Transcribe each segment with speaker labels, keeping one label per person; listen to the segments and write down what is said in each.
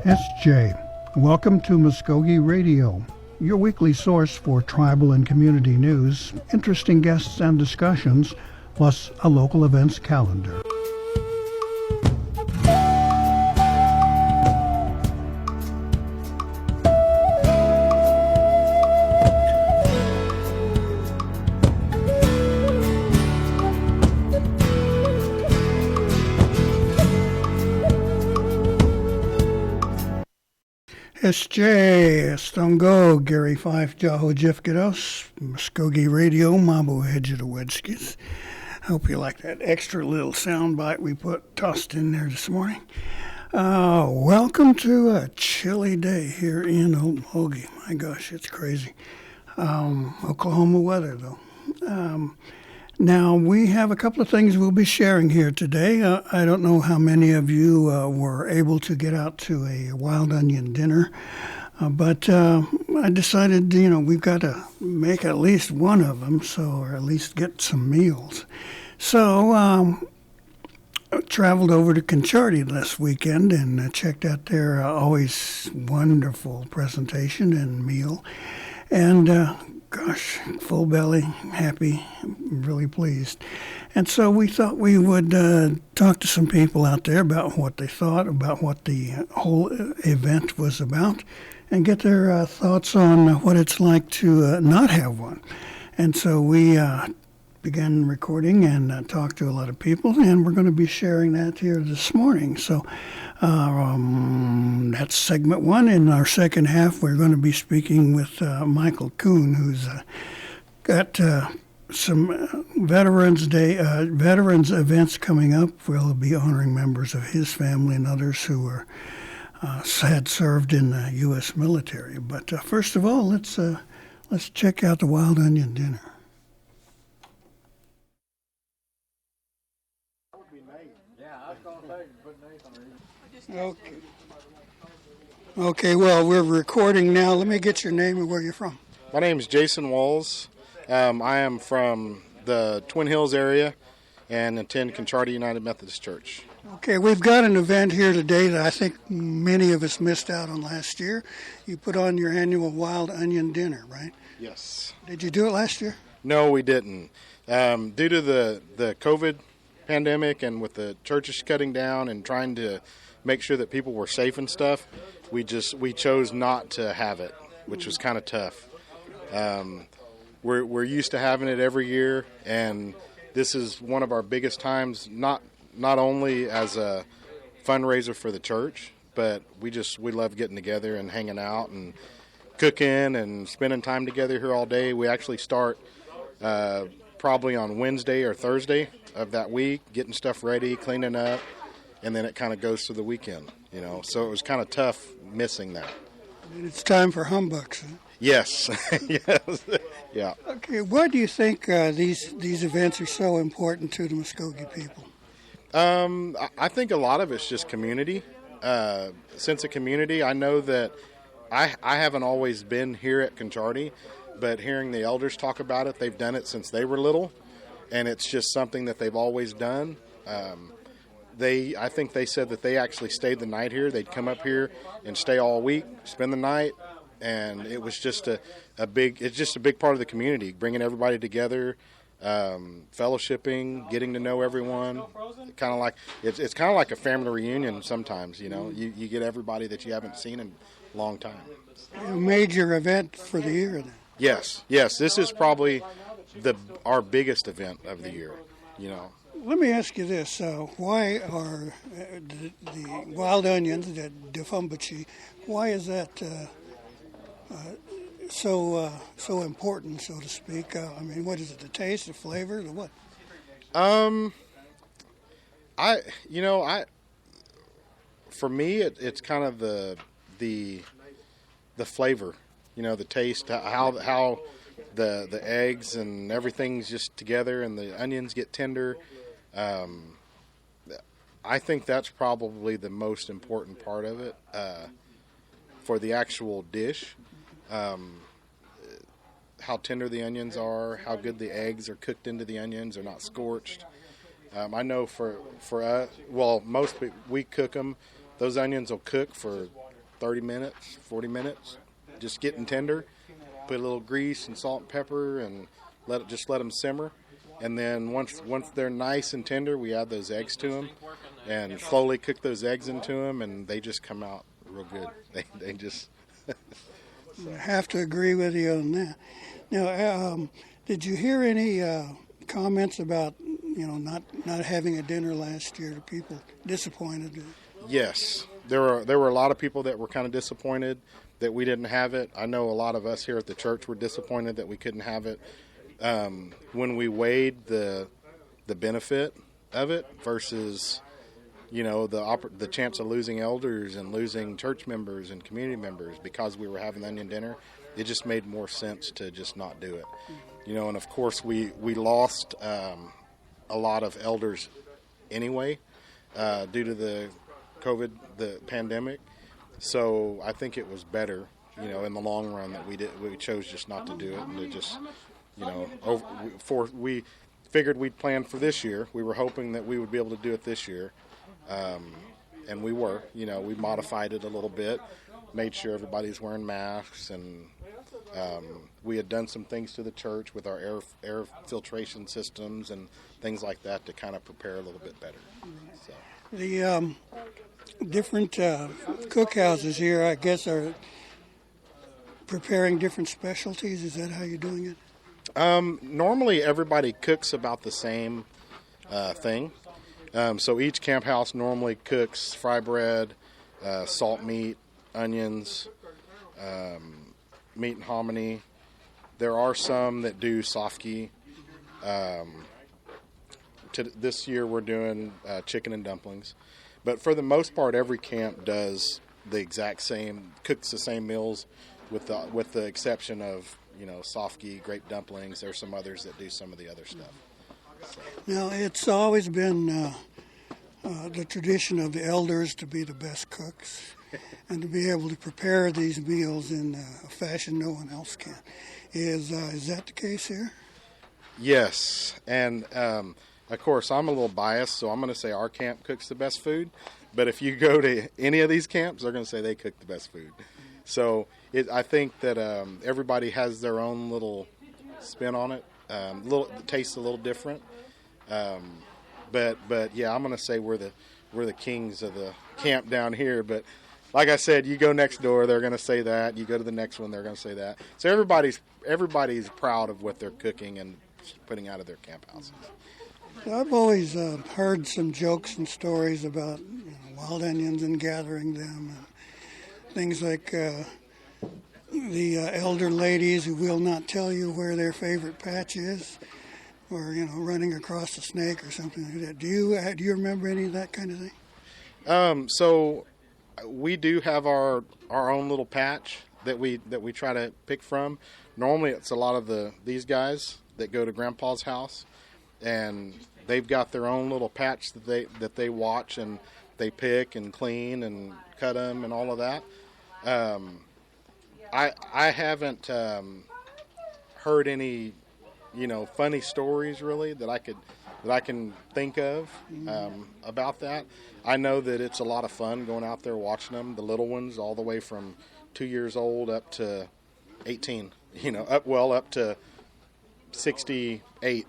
Speaker 1: SJ, welcome to Mvskoke Radio, your weekly source for tribal and community news, interesting guests and discussions, plus a local events calendar. SJ, Stongo, Gary Fife, Jaho Jifkidos, Mvskoke Radio, Mabo Hedgetawedskis. Hope you like that extra little sound bite we tossed in there this morning. Welcome to a chilly day here in Oklahoma. My gosh, it's crazy. Oklahoma weather, though. Now, we have a couple of things we'll be sharing here today. I don't know how many of you were able to get out to a wild onion dinner, but I decided, we've got to make at least one of them, or at least get some meals. So I traveled over to Concharty last weekend and checked out their always wonderful presentation and meal. And gosh, full belly, happy, really pleased. And so we thought we would talk to some people out there about what they thought, about what the whole event was about, and get their thoughts on what it's like to not have one. And so we began recording and talked to a lot of people, and we're going to be sharing that here this morning. So that's segment one. In our second half, we're going to be speaking with Michael Coon, who's got some Veterans events coming up. We'll be honoring members of his family and others who had served in the U.S. military. But first of all, let's check out the wild onion dinner. Okay, well, we're recording now. Let me get your name and where you're from.
Speaker 2: My name is Jason Walls. I am from the Twin Hills area and attend Concharty United Methodist Church.
Speaker 1: Okay, we've got an event here today that I think many of us missed out on last year. You put on your annual wild onion dinner, right?
Speaker 2: Yes.
Speaker 1: Did you do it last year?
Speaker 2: No, we didn't. Due to the COVID pandemic and with the churches shutting down and trying to make sure that people were safe and stuff, we chose not to have it, which was kind of tough. We're used to having it every year, and this is one of our biggest times, not only as a fundraiser for the church, but we love getting together and hanging out and cooking and spending time together here all day. We actually start probably on Wednesday or Thursday of that week, getting stuff ready, cleaning up, and then it kind of goes to the weekend, So it was kind of tough missing that.
Speaker 1: And it's time for humbugs. Huh?
Speaker 2: Yes. Yes. Yeah.
Speaker 1: Okay, why do you think these events are so important to the Mvskoke people?
Speaker 2: I think a lot of it's just community. Sense of community. I know that I haven't always been here at Concharty, but hearing the elders talk about it, they've done it since they were little, and it's just something that they've always done. I think they said that they actually stayed the night here. They'd come up here and stay all week, spend the night, and it was just a big part of the community, bringing everybody together, fellowshipping, getting to know everyone. Kind of like it's kind of like a family reunion sometimes. You get everybody that you haven't seen in a long time.
Speaker 1: A major event for the year, then.
Speaker 2: Yes. This is probably our biggest event of the year.
Speaker 1: Let me ask you this: why are the wild onions, the defumbachi, why is that so important, so to speak? What is it? The taste, the flavor, the what?
Speaker 2: For me, it's kind of the flavor, the taste, how the eggs and everything's just together, and the onions get tender. I think that's probably the most important part of it for the actual dish. How tender the onions are, how good the eggs are cooked into the onions, they're not scorched. I know for us, most people, we cook them. Those onions will cook for 30 minutes, 40 minutes, just getting tender. Put a little grease and salt and pepper and let them simmer. And then once they're nice and tender, we add those eggs to them and slowly cook those eggs into them, and they just come out real good. They just...
Speaker 1: I have to agree with you on that. Now, did you hear any comments about not having a dinner last year? People disappointed?
Speaker 2: Yes, there were a lot of people that were kind of disappointed that we didn't have it. I know a lot of us here at the church were disappointed that we couldn't have it. When we weighed the benefit of it versus the chance of losing elders and losing church members and community members because we were having onion dinner, it just made more sense to just not do it. And of course we lost a lot of elders anyway due to the pandemic. So I think it was better, in the long run that we chose just not to do it and to just, we figured we'd plan for this year. We were hoping that we would be able to do it this year. And we were, we modified it a little bit, made sure everybody's wearing masks, and we had done some things to the church with our air filtration systems and things like that to kind of prepare a little bit better. So.
Speaker 1: The different cookhouses here, I guess, are preparing different specialties. Is that how you're doing it?
Speaker 2: Normally, everybody cooks about the same thing. So each camp house normally cooks fry bread, salt meat, onions, meat and hominy. There are some that do sofkey. This year we're doing chicken and dumplings. But for the most part, every camp does the exact same, cooks the same meals with the exception of, sofkey, grape dumplings. There's some others that do some of the other stuff. So.
Speaker 1: Now, it's always been the tradition of the elders to be the best cooks and to be able to prepare these meals in a fashion no one else can. Is that the case here?
Speaker 2: Yes, and of course I'm a little biased, so I'm going to say our camp cooks the best food. But if you go to any of these camps, they're going to say they cook the best food. So I think that everybody has their own little spin on it. It tastes a little different. But yeah, I'm going to say we're the kings of the camp down here. But like I said, you go next door, they're going to say that. You go to the next one, they're going to say that. So everybody's proud of what they're cooking and putting out of their camp houses.
Speaker 1: I've always heard some jokes and stories about wild onions and gathering them, and things like the elder ladies who will not tell you where their favorite patch is, or running across a snake or something like that. Do you remember any of that kind of thing?
Speaker 2: So we do have our own little patch that we try to pick from. Normally, it's a lot of these guys that go to Grandpa's house, and they've got their own little patch that they watch and they pick and clean and cut them and all of that. I haven't heard any funny stories really that I can think of about that. I know that it's a lot of fun going out there watching them, the little ones, all the way from 2 years old up to 18. Up to 68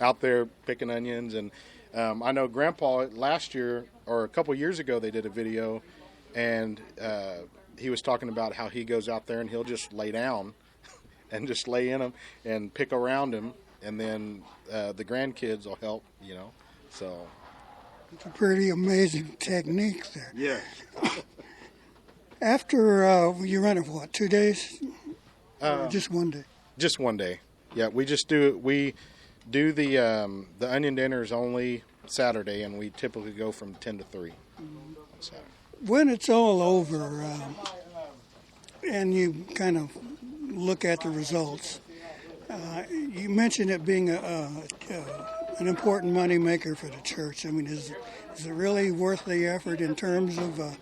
Speaker 2: out there picking onions. And I know Grandpa last year or a couple years ago they did a video, and he was talking about how he goes out there and he'll just lay down and just lay in them and pick around him, and then the grandkids will help, so.
Speaker 1: It's a pretty amazing technique there.
Speaker 2: Yeah.
Speaker 1: After you run it, 2 days? Just 1 day? Just
Speaker 2: 1 day. Yeah, we just do it. We do the onion dinners only Saturday, and we typically go from 10 to 3 on Saturday.
Speaker 1: When it's all over and you kind of look at the results, you mentioned it being an important money maker for the church. I mean, is it really worth the effort in terms of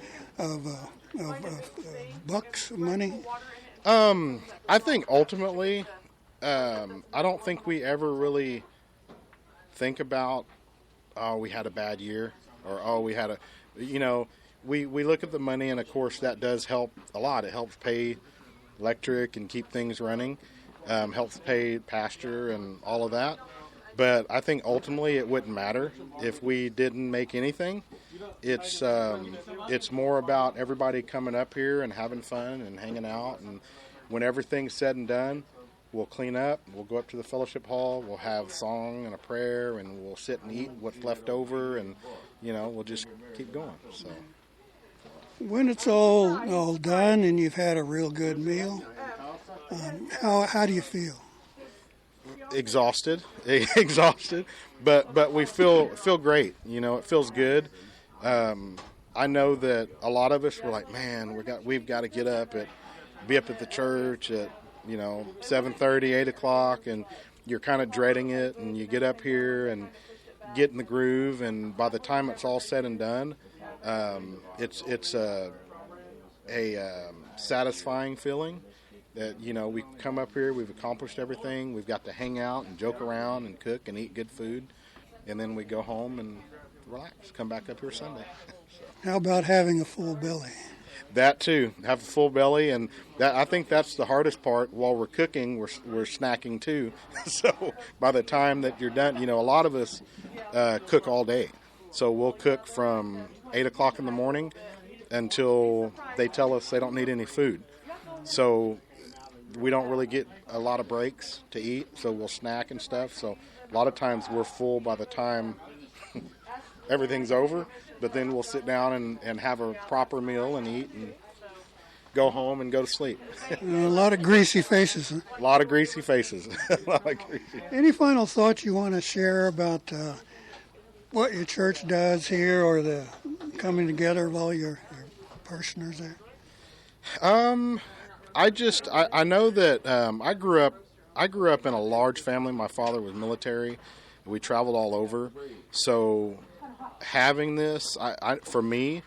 Speaker 1: bucks, money?
Speaker 2: I think ultimately, I don't think we ever really think about, we had a bad year, or we had we look at the money, and of course that does help a lot. It helps pay electric and keep things running, helps pay pasture and all of that. But I think ultimately it wouldn't matter if we didn't make anything. It's more about everybody coming up here and having fun and hanging out. And when everything's said and done, we'll clean up. We'll go up to the fellowship hall. We'll have song and a prayer, and we'll sit and eat what's left over, and we'll just keep going. So
Speaker 1: When it's all done and you've had a real good meal, how do you feel?
Speaker 2: exhausted, but we feel great. It feels good. I know that a lot of us were like, man, we've got to be up at the church at 7:30, 8 o'clock, and you're kind of dreading it, and you get up here and get in the groove, and by the time it's all said and done, it's a satisfying feeling that we come up here, we've accomplished everything, we've got to hang out and joke around and cook and eat good food, and then we go home and relax, come back up here Sunday.
Speaker 1: How about having a full belly?
Speaker 2: That too, have a full belly, and I think that's the hardest part. While we're cooking, we're snacking too. So by the time that you're done, a lot of us cook all day. So we'll cook from 8 o'clock in the morning until they tell us they don't need any food. So we don't really get a lot of breaks to eat, so we'll snack and stuff. So a lot of times we're full by the time everything's over, but then we'll sit down and have a proper meal and eat and go home and go to sleep.
Speaker 1: A lot of greasy faces, huh?
Speaker 2: A lot of greasy faces.
Speaker 1: Any final thoughts you want to share about what your church does here, or the coming together of all your parishioners there?
Speaker 2: I know that I grew up in a large family. My father was military. We traveled all over. So having this, for me,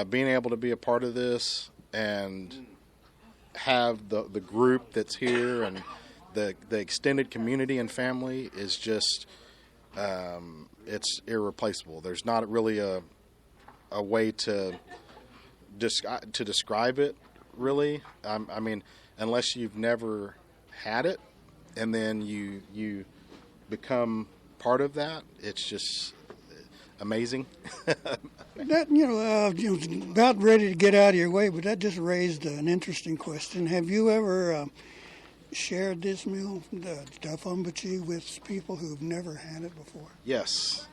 Speaker 2: being able to be a part of this and have the group that's here and the extended community and family is just, it's irreplaceable. There's not really a way to describe it, really. I mean, unless you've never had it and then you become part of that, it's just amazing.
Speaker 1: That about ready to get out of your way, but that just raised an interesting question. Have you ever shared this meal, the dafumbachi, with people who've never had it before?
Speaker 2: Yes.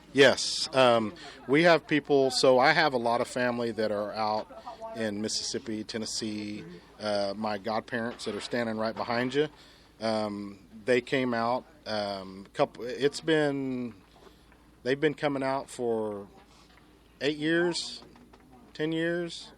Speaker 2: We have people. So I have a lot of family that are out in Mississippi, Tennessee. My godparents that are standing right behind you. They came out. They've been coming out for 8 years, 10 years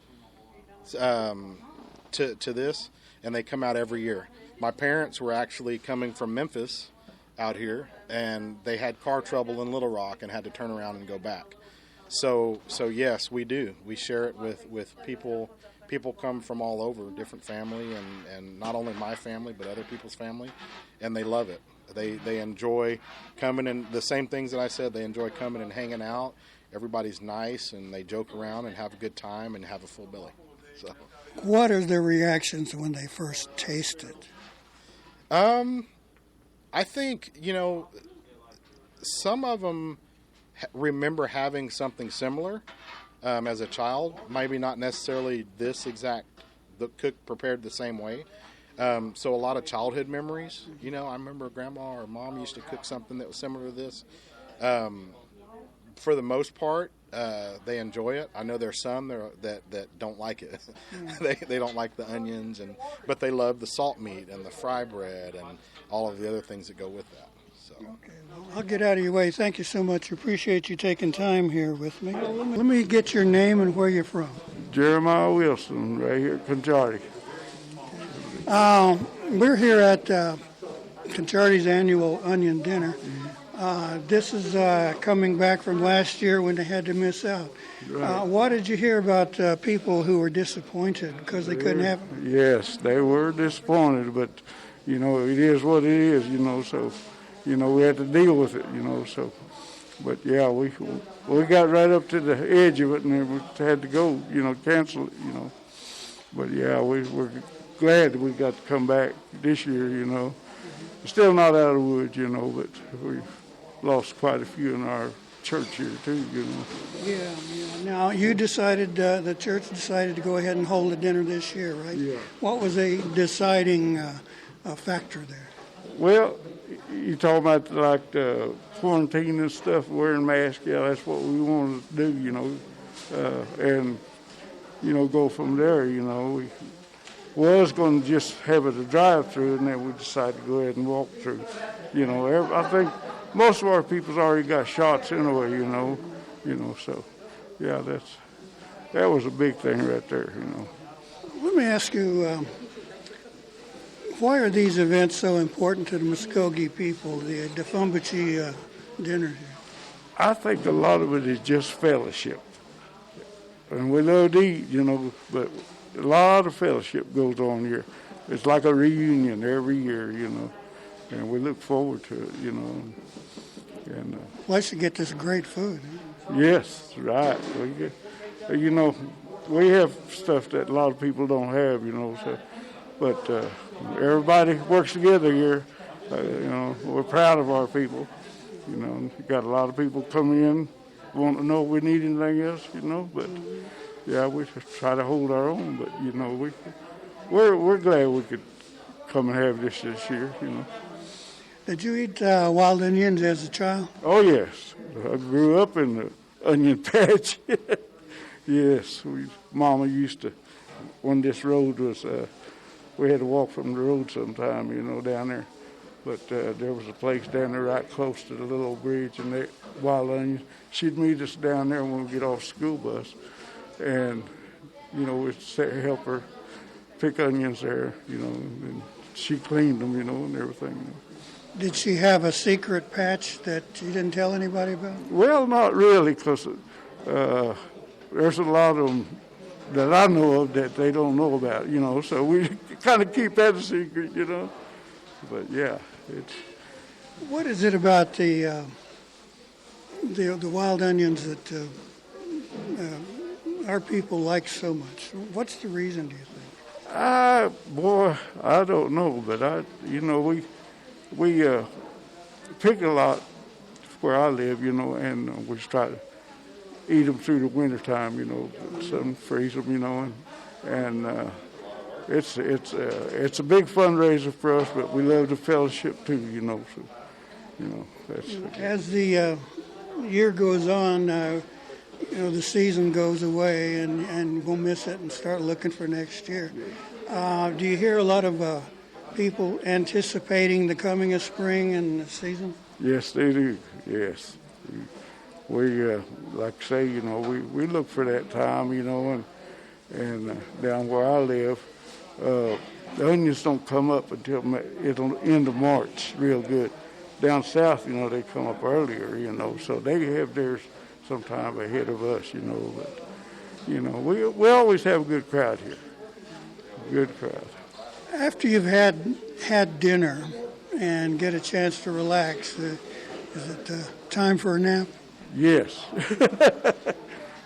Speaker 2: to this, and they come out every year. My parents were actually coming from Memphis out here, and they had car trouble in Little Rock and had to turn around and go back. So yes, we do. We share it with people. People come from all over, different family, and not only my family, but other people's family, and they love it. They enjoy coming, and the same things that I said, they enjoy coming and hanging out. Everybody's nice, and they joke around and have a good time and have a full belly. So,
Speaker 1: what are their reactions when they first taste it?
Speaker 2: I think, some of them remember having something similar as a child. Maybe not necessarily this exact, prepared the same way. So a lot of childhood memories. I remember Grandma or Mom used to cook something that was similar to this. For the most part, they enjoy it. I know there's some that don't like it. They don't like the onions, but they love the salt meat and the fry bread and all of the other things that go with that. So.
Speaker 1: Okay, well, I'll get out of your way. Thank you so much. Appreciate you taking time here with me. Let me get your name and where you're from.
Speaker 3: Jeremiah Wilson, right here at Concharty.
Speaker 1: We're here at Concharty's annual onion dinner. This is coming back from last year when they had to miss out.
Speaker 3: Right.
Speaker 1: What did you hear about people who were disappointed because they couldn't have it?
Speaker 3: Yes, they were disappointed, but, it is what it is, so, we had to deal with it, so. But yeah, we got right up to the edge of it, and then we had to go, cancel it, But yeah, we're glad that we got to come back this year, Still not out of the woods, but we've lost quite a few in our church here too,
Speaker 1: Yeah. Now, you decided, the church decided to go ahead and hold a dinner this year, right?
Speaker 3: Yeah.
Speaker 1: What was a deciding factor there?
Speaker 3: Well, you talking about like the quarantine and stuff, wearing masks, yeah, that's what we wanted to do, and, go from there, We was going to just have it a drive-through, and then we decided to go ahead and walk through. I think most of our people's already got shots anyway, so, yeah, that was a big thing right there,
Speaker 1: Let me ask you, why are these events so important to the Mvskoke people, the Defumbachi dinner here?
Speaker 3: I think a lot of it is just fellowship. And we love to eat, but a lot of fellowship goes on here. It's like a reunion every year, and we look forward to it, And
Speaker 1: Plus, you get this great food.
Speaker 3: yes, right. We have stuff that a lot of people don't have, but everybody works together here. We're proud of our people. Got a lot of people coming in, want to know if we need anything else, but yeah, we just try to hold our own. But we're glad we could come and have this year.
Speaker 1: Did you eat wild onions as a child?
Speaker 3: Oh yes, I grew up in the onion patch. Yes, Mama used to. When this road was, we had to walk from the road sometime, down there. But there was a place down there right close to the little old bridge, and they wild onions. She'd meet us down there when we get off the school bus, and we'd help her pick onions there, and she cleaned them, and everything.
Speaker 1: Did she have a secret patch that you didn't tell anybody about?
Speaker 3: Well, not really, because there's a lot of them that I know of that they don't know about, so we kind of keep that a secret, But yeah, it's.
Speaker 1: What is it about the wild onions that our people like so much? What's the reason, do you think?
Speaker 3: Boy, I don't know, but we pick a lot where I live, and we try to eat them through the wintertime, some freeze them, and it's a big fundraiser for us, but we love the fellowship too, So, that's.
Speaker 1: As the year goes on, the season goes away, and we'll miss it and start looking for next year. Do you hear a lot of people anticipating the coming of spring and the season?
Speaker 3: Yes, they do. Yes, we like I say, we look for that time, and down where I live, the onions don't come up until it'll end of March, real good. Down south, they come up earlier, so they have theirs sometime ahead of us, But we always have a good crowd here. Good crowd.
Speaker 1: After you've had dinner and get a chance to relax, is it time for a nap?
Speaker 3: Yes.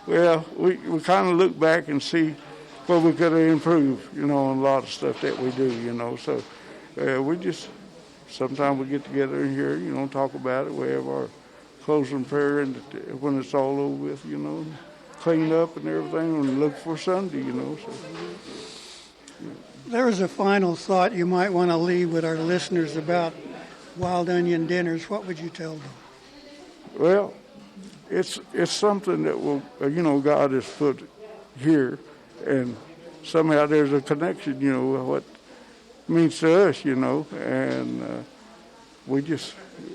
Speaker 3: Well, we kind of look back and see what we could have improved, on a lot of stuff that we do, So we just, sometimes we get together in here, talk about it. We have our closing prayer and when it's all over with, clean up and everything and look for Sunday, So.
Speaker 1: There is a final thought you might want to leave with our listeners about wild onion dinners. What would you tell them?
Speaker 3: Well, it's something that will, God has put here, and somehow there's a connection, what it means to us, and we just,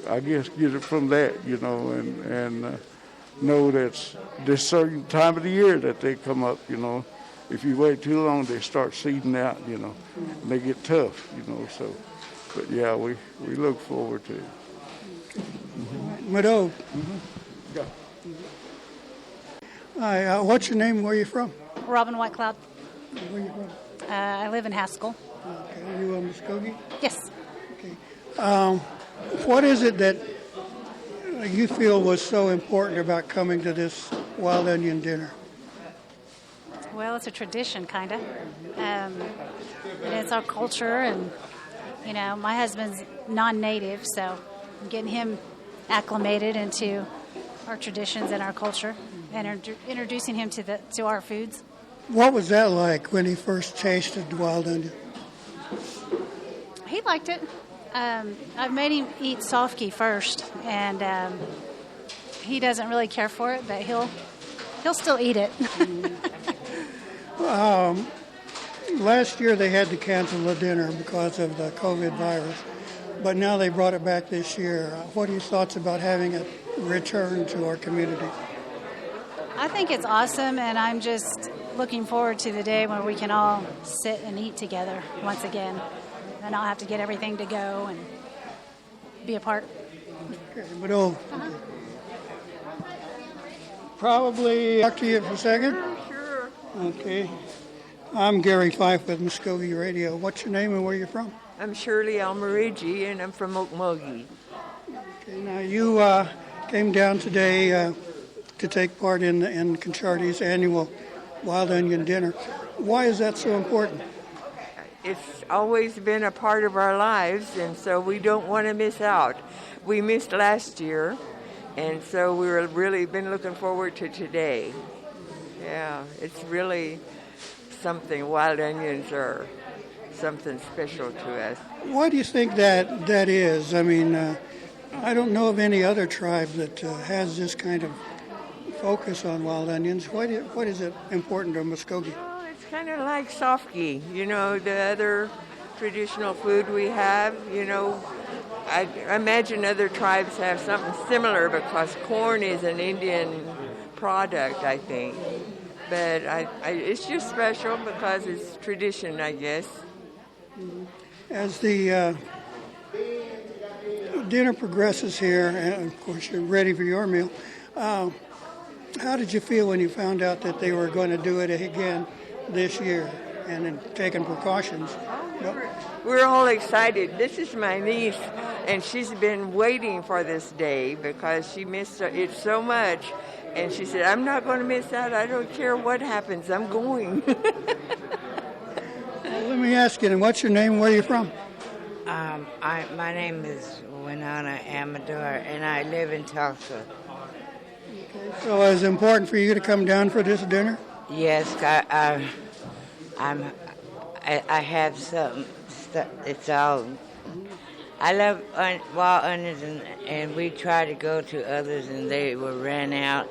Speaker 3: I guess, get it from that, and know that's this certain time of the year that they come up, If you wait too long, they start seeding out, and they get tough, So, but yeah, we look forward to it.
Speaker 1: Mado.
Speaker 3: Yeah.
Speaker 1: Hi, what's your name? Where are you from?
Speaker 4: Robin Whitecloud.
Speaker 1: Where are you from?
Speaker 4: I live in Haskell.
Speaker 1: Okay, are you a Mvskoke?
Speaker 4: Yes.
Speaker 1: Okay. What is it that you feel was so important about coming to this wild onion dinner?
Speaker 4: Well, it's a tradition, kind of. And it's our culture, and, my husband's non-native, so I'm getting him acclimated into our traditions and our culture, and introducing him to our foods.
Speaker 1: What was that like when he first tasted wild onion?
Speaker 4: He liked it. I've made him eat sofkey first, and he doesn't really care for it, but he'll still eat it.
Speaker 1: Last year they had to cancel the dinner because of the COVID virus, but now they brought it back this year. What are your thoughts about having it return to our community?
Speaker 4: I think it's awesome, and I'm just looking forward to the day when we can all sit and eat together once again, and I'll have to get everything to go and be a part.
Speaker 1: Okay, but probably talk to you for a second.
Speaker 5: Sure.
Speaker 1: Okay. I'm Gary Fife with Mvskoke Radio. What's your name and where you're from?
Speaker 5: I'm Shirley Almarigi, and I'm from Okmulgee.
Speaker 1: Okay, now you came down today to take part in Concharty's annual wild onion dinner. Why is that so important?
Speaker 5: It's always been a part of our lives, and so we don't want to miss out. We missed last year, and so we're really been looking forward to today. Yeah, it's really something. Wild onions are something special to us.
Speaker 1: Why do you think that is? I mean, I don't know of any other tribe that has this kind of focus on wild onions. What is it important to Mvskoke?
Speaker 5: Well, it's kind of like sofkey, the other traditional food we have. I imagine other tribes have something similar because corn is an Indian product, I think. But it's just special because it's tradition, I guess.
Speaker 1: As the dinner progresses here, and of course you're ready for your meal, how did you feel when you found out that they were going to do it again this year and then taking precautions?
Speaker 5: We're all excited. This is my niece, and she's been waiting for this day because she missed it so much. And she said, I'm not going to miss out. I don't care what happens. I'm going.
Speaker 1: Well, let me ask you, what's your name and where are you from?
Speaker 6: My name is Winona Amador, and I live in Tulsa.
Speaker 1: So is it important for you to come down for this dinner?
Speaker 6: Yes, I have some stuff. It's all. I love wild onions, and we try to go to others, and they were ran out.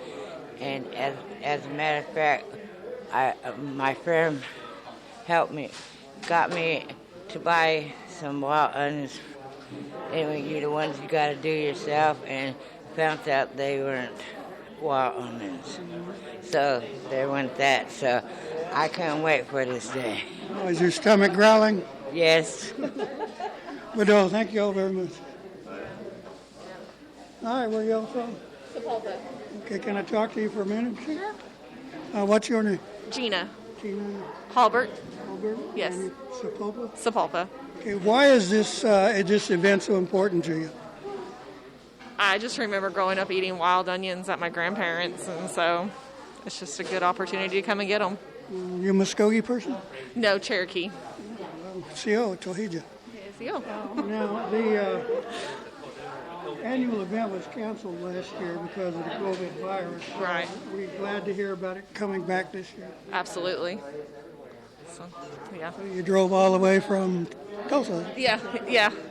Speaker 6: And as a matter of fact, my friend got me to buy some wild onions. Anyway, the ones you got to do yourself, and found out they weren't wild onions. So there went that. So I can't wait for this day.
Speaker 1: Oh, is your stomach growling?
Speaker 6: Yes.
Speaker 1: But thank you all very much. All right, where y'all from?
Speaker 7: Sepulpa.
Speaker 1: Okay, can I talk to you for a minute? Sure. What's your name?
Speaker 7: Gina.
Speaker 1: Gina
Speaker 7: Halbert.
Speaker 1: Albert?
Speaker 7: Yes.
Speaker 1: Sepulpa?
Speaker 7: Sepulpa.
Speaker 1: Okay, why is this event so important to you?
Speaker 7: I just remember growing up eating wild onions at my grandparents', and so it's just a good opportunity to come and get them.
Speaker 1: You a Mvskoke person?
Speaker 7: No, Cherokee.
Speaker 1: CO, Tohija.
Speaker 7: Yes, you.
Speaker 1: Now, the annual event was canceled last year because of the COVID virus.
Speaker 7: Right.
Speaker 1: We're glad to hear about it coming back this year.
Speaker 7: Absolutely. So, yeah.
Speaker 1: You drove all the way from Tulsa.
Speaker 7: Yeah.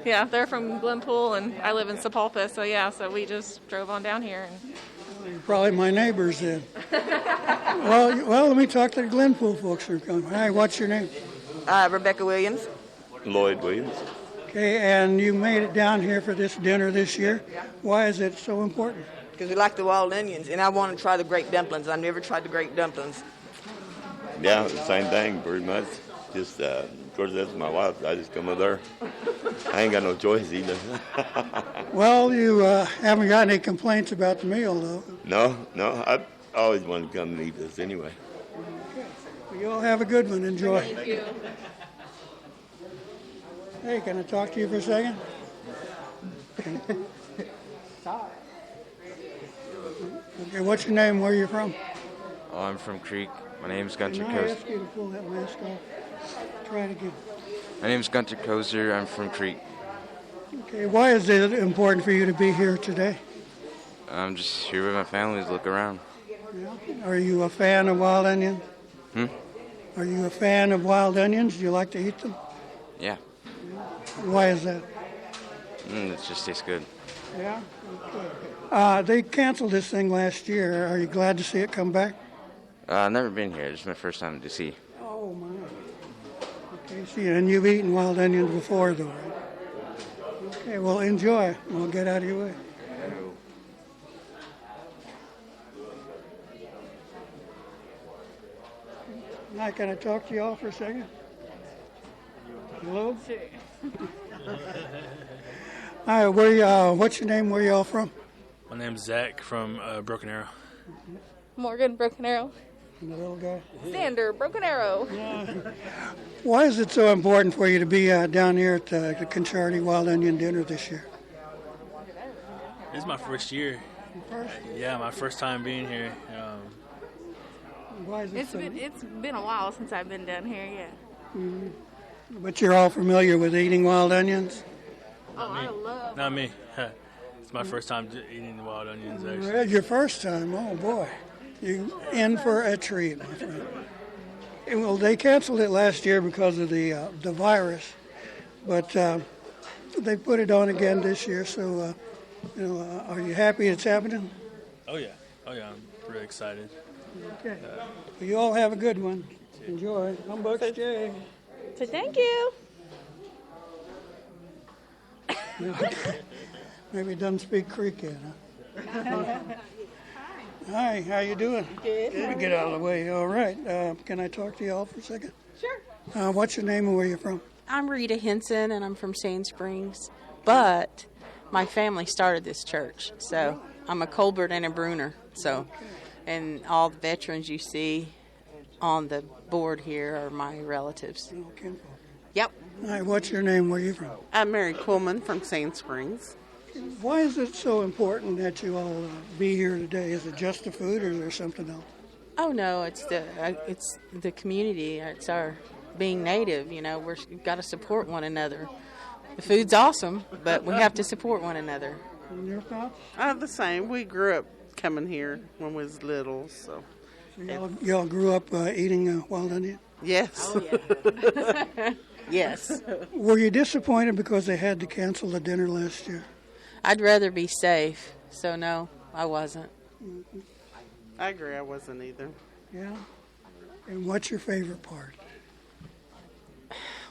Speaker 7: They're from Glenpool, and I live in Sepulpa, so we just drove on down here. And
Speaker 1: You're probably my neighbors then. well, let me talk to the Glenpool folks who are coming. Hi, what's your name?
Speaker 8: Rebecca Williams.
Speaker 9: Lloyd Williams.
Speaker 1: Okay, and you made it down here for this dinner this year. Why is it so important?
Speaker 8: Because we like the wild onions, and I want to try the grape dumplings. I've never tried the grape dumplings.
Speaker 9: Yeah, same thing, pretty much. Just, of course, that's my wife. I just come with her. I ain't got no choice either.
Speaker 1: Well, you haven't got any complaints about the meal, though.
Speaker 9: No, I always wanted to come and eat this anyway.
Speaker 1: Well, you all have a good one. Enjoy.
Speaker 7: thank you.
Speaker 1: Hey, can I talk to you for a second? Okay, what's your name? Where are you from?
Speaker 10: Oh, I'm from Creek. My name's
Speaker 1: Can
Speaker 10: Gunter
Speaker 1: I
Speaker 10: Kozer.
Speaker 1: ask you to pull that mask off? Try it again.
Speaker 10: My name's Gunter Kozer. I'm from Creek.
Speaker 1: Okay, why is it important for you to be here today?
Speaker 10: I'm just here with my family to look around.
Speaker 1: Yeah. Are you a fan of wild onions? Are you a fan of wild onions? Do you like to eat them?
Speaker 10: Yeah.
Speaker 1: Why is that?
Speaker 10: It just tastes good.
Speaker 1: Yeah. Okay. They canceled this thing last year. Are you glad to see it come back?
Speaker 10: I've never been here. This is my first time to see.
Speaker 1: Oh my. Okay. See, and you've eaten wild onions before, though, right? Okay. Well, enjoy. We'll get out of your way. Now, can I talk to y'all for a second? Hello?
Speaker 11: Sure.
Speaker 1: Hi, what's your name? Where y'all from?
Speaker 12: My name's Zach from Broken Arrow.
Speaker 11: Morgan, Broken Arrow.
Speaker 1: And the little guy?
Speaker 11: Sander, Broken Arrow.
Speaker 1: Why is it so important for you to be down here at the Concharty Wild Onion Dinner this year?
Speaker 12: This is my first year. Yeah, my first time being here.
Speaker 1: Why is it
Speaker 11: It's been a while since I've been down here, yeah.
Speaker 1: Mm-hmm. But you're all familiar with eating wild onions?
Speaker 11: I love
Speaker 12: Not me. It's my first time eating wild onions, actually.
Speaker 1: Well, your first time? Oh, boy. You in for a treat, my friend. Well, they canceled it last year because of the virus, but they put it on again this year, so, are you happy it's happening?
Speaker 12: Oh, yeah. I'm pretty excited.
Speaker 1: Okay. Well, you all have a good one. Enjoy. I'm Bucks J.
Speaker 11: So thank you.
Speaker 1: Maybe it doesn't speak Creek yet, huh? Hi, how you doing?
Speaker 11: Good.
Speaker 1: Let me get out of the way. All right. Can I talk to you all for a second?
Speaker 11: Sure.
Speaker 1: What's your name and where you from?
Speaker 13: I'm Rita Henson, and I'm from Sand Springs, but my family started this church, so I'm a Colbert and a Bruner, so, and all the veterans you see on the board here are my relatives.
Speaker 1: Okay.
Speaker 13: Yep.
Speaker 1: Hi, what's your name? Where you from?
Speaker 14: I'm Mary Coleman from Sand Springs.
Speaker 1: Why is it so important that you all be here today? Is it just the food, or is there something else?
Speaker 13: Oh no, it's the community. It's our being native. We've got to support one another. The food's awesome, but we have to support one another.
Speaker 1: And your thoughts?
Speaker 14: The same. We grew up coming here when we was little, so.
Speaker 1: Y'all grew up eating wild onion?
Speaker 14: Yes.
Speaker 13: Oh, yeah. Yes.
Speaker 1: Were you disappointed because they had to cancel the dinner last year?
Speaker 13: I'd rather be safe, so no, I wasn't.
Speaker 1: Mm-hmm.
Speaker 14: I agree, I wasn't either.
Speaker 1: Yeah? And what's your favorite part?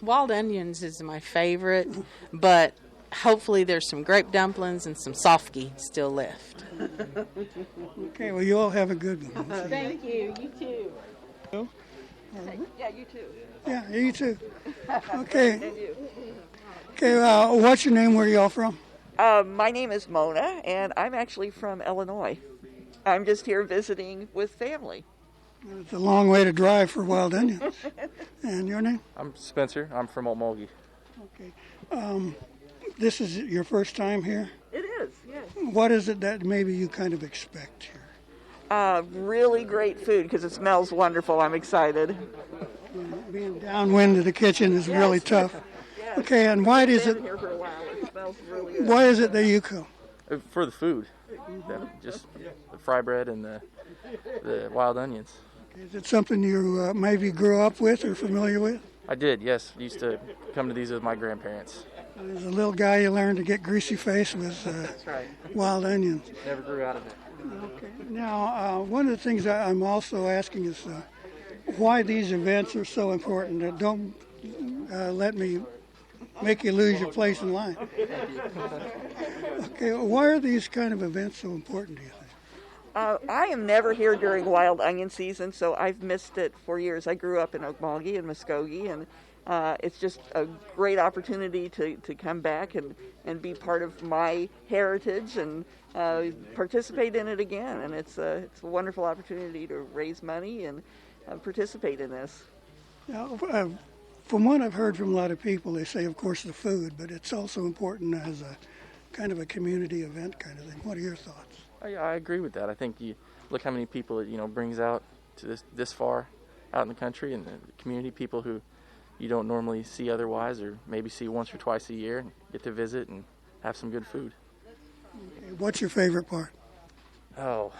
Speaker 13: Wild onions is my favorite, but hopefully there's some grape dumplings and some sofky still left.
Speaker 1: Okay, well, you all have a good one.
Speaker 11: Thank you. You too.
Speaker 8: Yeah, you too.
Speaker 1: Yeah, you too. Okay. Okay, what's your name? Where are y'all from?
Speaker 15: My name is Mona, and I'm actually from Illinois. I'm just here visiting with family.
Speaker 1: It's a long way to drive for wild onions. And your name?
Speaker 16: I'm Spencer. I'm from Okmulgee.
Speaker 1: Okay. This is your first time here?
Speaker 15: It is, yes.
Speaker 1: What is it that maybe you kind of expect here?
Speaker 15: Really great food because it smells wonderful. I'm excited.
Speaker 1: Being downwind of the kitchen is really tough.
Speaker 15: Yes.
Speaker 1: Okay, and why is it?
Speaker 15: Here for a while. It smells really good.
Speaker 1: Why is it that you come?
Speaker 16: For the food. Just the fry bread and the wild onions.
Speaker 1: Is it something you maybe grew up with or familiar with?
Speaker 16: I did, yes. Used to come to these with my grandparents.
Speaker 1: As a little guy, you learned to get greasy face with
Speaker 16: That's right.
Speaker 1: wild onions.
Speaker 16: Never grew out of it.
Speaker 1: Okay. Now, one of the things I'm also asking is why these events are so important. Don't let me make you lose your place in line. Okay, why are these kind of events so important, do you think?
Speaker 15: I am never here during wild onion season, so I've missed it for years. I grew up in Okmulgee and Mvskoke, and it's just a great opportunity to come back and be part of my heritage and participate in it again. And it's a wonderful opportunity to raise money and participate in this.
Speaker 1: Now, from what I've heard from a lot of people, they say, of course, the food, but it's also important as a kind of a community event kind of thing. What are your thoughts?
Speaker 16: I agree with that. I think you look how many people it brings out to this far out in the country, and the community, people who you don't normally see otherwise, or maybe see once or twice a year, and get to visit and have some good food.
Speaker 1: Okay, what's your favorite part?
Speaker 16: Oh,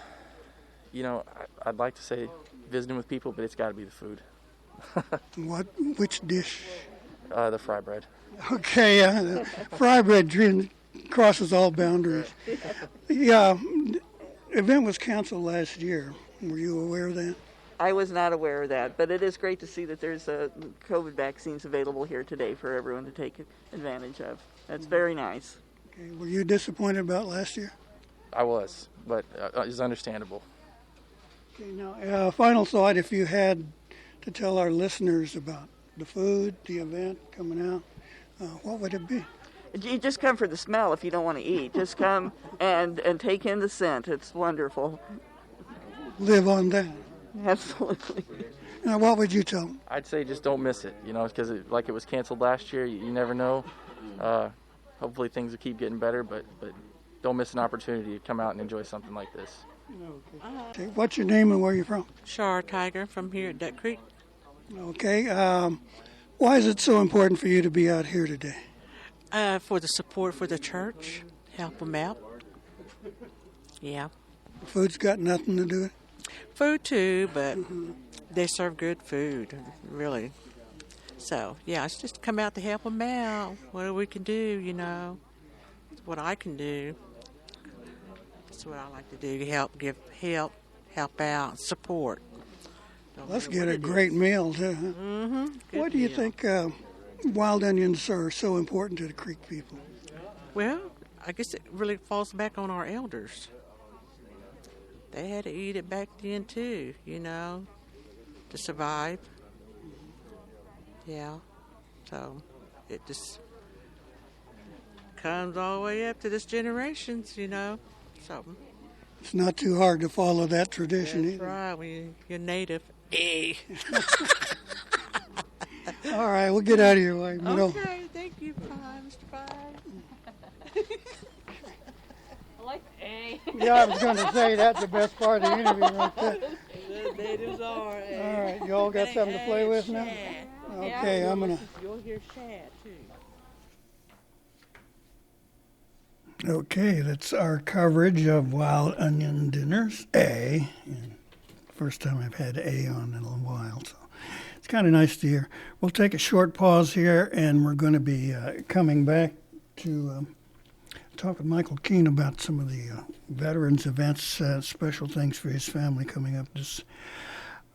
Speaker 16: I'd like to say visiting with people, but it's got to be the food.
Speaker 1: Which dish?
Speaker 16: The fry bread.
Speaker 1: Okay, the fry bread crosses all boundaries. The event was canceled last year. Were you aware of that?
Speaker 15: I was not aware of that, but it is great to see that there's COVID vaccines available here today for everyone to take advantage of. That's very nice.
Speaker 1: Okay, were you disappointed about last year?
Speaker 16: I was, but it's understandable.
Speaker 1: Okay, now, final thought, if you had to tell our listeners about the food, the event coming out, what would it be?
Speaker 15: You just come for the smell if you don't want to eat. Just come and take in the scent. It's wonderful.
Speaker 1: Live on that.
Speaker 15: Absolutely.
Speaker 1: Now, what would you tell them?
Speaker 16: I'd say just don't miss it, because it was canceled last year. You never know. Hopefully things will keep getting better, but don't miss an opportunity to come out and enjoy something like this.
Speaker 1: Okay, what's your name and where you're from?
Speaker 14: Shar Tiger from here at Duck Creek.
Speaker 1: Okay, why is it so important for you to be out here today?
Speaker 14: For the support for the church, help them out. Yeah.
Speaker 1: Food's got nothing to do with it?
Speaker 14: Food too, but they serve good food, really. So, yeah, it's just come out to help them out. What we can do, what I can do. That's what I like to do, give help out, support.
Speaker 1: Let's get a great meal, too. Huh?
Speaker 14: Mm-hmm.
Speaker 1: Why do you think wild onions are so important to the Creek people?
Speaker 14: Well, I guess it really falls back on our elders. They had to eat it back then, too, to survive. Yeah, so it just comes all the way up to this generation, so.
Speaker 1: It's not too hard to follow that tradition
Speaker 14: That's
Speaker 1: either.
Speaker 14: right, when you're native.
Speaker 1: All right, we'll get out of your way.
Speaker 14: Okay, thank you, Mr. Pye.
Speaker 11: I like A.
Speaker 1: Yeah, I was going to say that's the best part of the interview right there.
Speaker 14: The natives are.
Speaker 1: All right, you all got something to play with now? Okay, I'm going to...
Speaker 14: You'll hear Shad, too.
Speaker 1: Okay, that's our coverage of wild onion dinners, A. And first time I've had A on in a while, so it's kind of nice to hear. We'll take a short pause here, and we're going to be coming back to talk with Michael Coon about some of the veterans events, special things for his family coming up just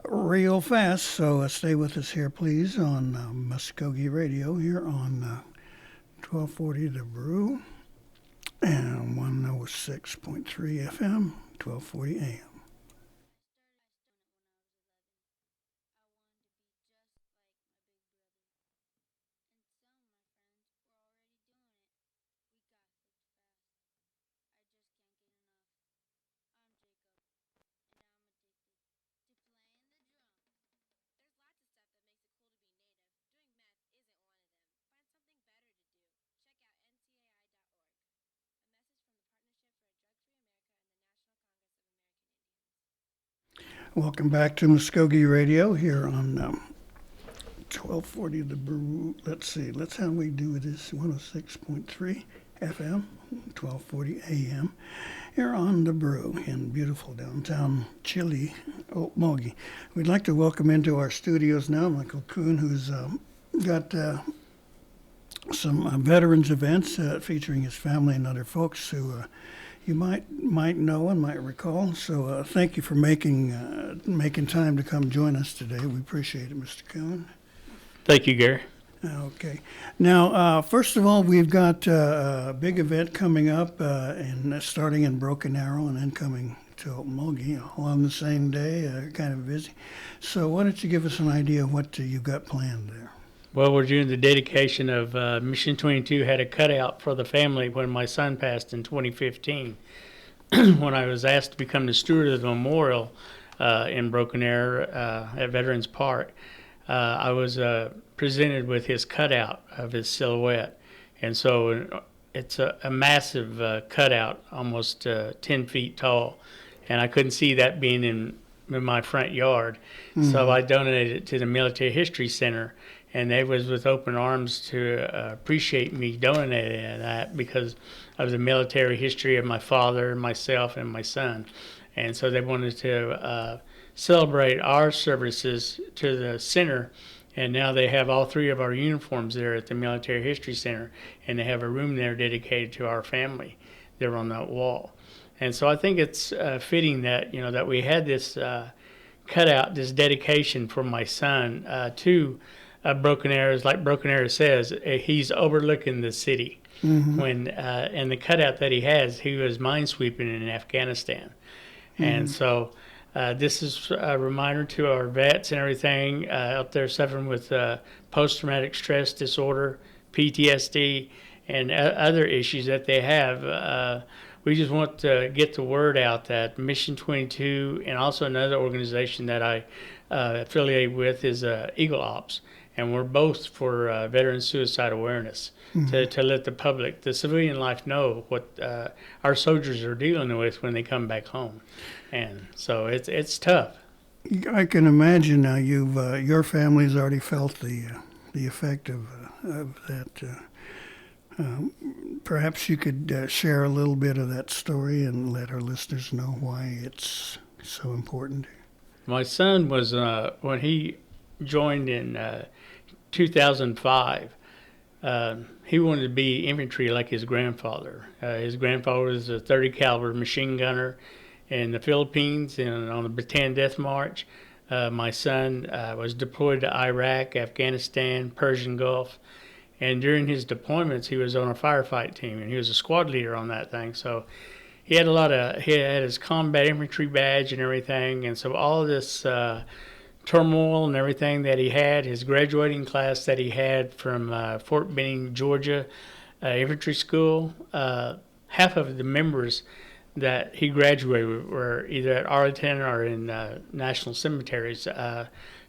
Speaker 1: real fast. So stay with us here, please, on Mvskoke Radio here on 1240 The Brew. And 106.3 FM, 1240 AM. Welcome back to Mvskoke Radio here on 1240 The Brew. Let's see, how we do this. 106.3 FM, 1240 AM here on The Brew in beautiful downtown chilly Okmulgee. We'd like to welcome into our studios now Michael Coon, who's got some veterans events featuring his family and other folks who you might know and might recall. So thank you for making time to come join us today. We appreciate it, Mr. Coon.
Speaker 17: Thank you, Gary.
Speaker 1: Okay. Now, first of all, we've got a big event coming up, and starting in Broken Arrow and then coming to Okmulgee all on the same day. Kind of busy. So why don't you give us an idea of what you've got planned there?
Speaker 17: Well, we're doing the dedication of Mission 22 had a cutout for the family when my son passed in 2015. When I was asked to become the steward of the memorial in Broken Arrow at Veterans Park, I was presented with his cutout of his silhouette. And so it's a massive cutout, almost 10 feet tall, and I couldn't see that being in my front yard. So I donated it to the Military History Center, and they was with open arms to appreciate me donating that because of the military history of my father, myself, and my son. And so they wanted to celebrate our services to the center, and now they have all three of our uniforms there at the Military History Center, and they have a room there dedicated to our family there on that wall. And so I think it's fitting that, you know, that we had this cutout, this dedication for my son to Broken Arrows. Like Broken Arrow says, he's overlooking the city. When and the cutout that he has, he was minesweeping in Afghanistan. And so this is a reminder to our vets and everything out there suffering with post-traumatic stress disorder, PTSD, and other issues that they have. We just want to get the word out that Mission 22 and also another organization that I affiliate with is Eagle Ops. And we're both for veteran suicide awareness to let the public, the civilian life, know what our soldiers are dealing with when they come back home. And so it's tough.
Speaker 1: I can imagine now your family's already felt the effect of that. Perhaps you could share a little bit of that story and let our listeners know why it's so important.
Speaker 17: My son was, when he joined in 2005, he wanted to be infantry like his grandfather. His grandfather was a .30 caliber machine gunner in the Philippines and on the Bataan Death March. My son was deployed to Iraq, Afghanistan, Persian Gulf. And during his deployments, he was on a firefight team, and he was a squad leader on that thing. So he had he had his combat infantry badge and everything. And so all of this turmoil and everything that he had, his graduating class that he had from Fort Benning, Georgia, infantry school, half of the members that he graduated with were either at Arlington or in national cemeteries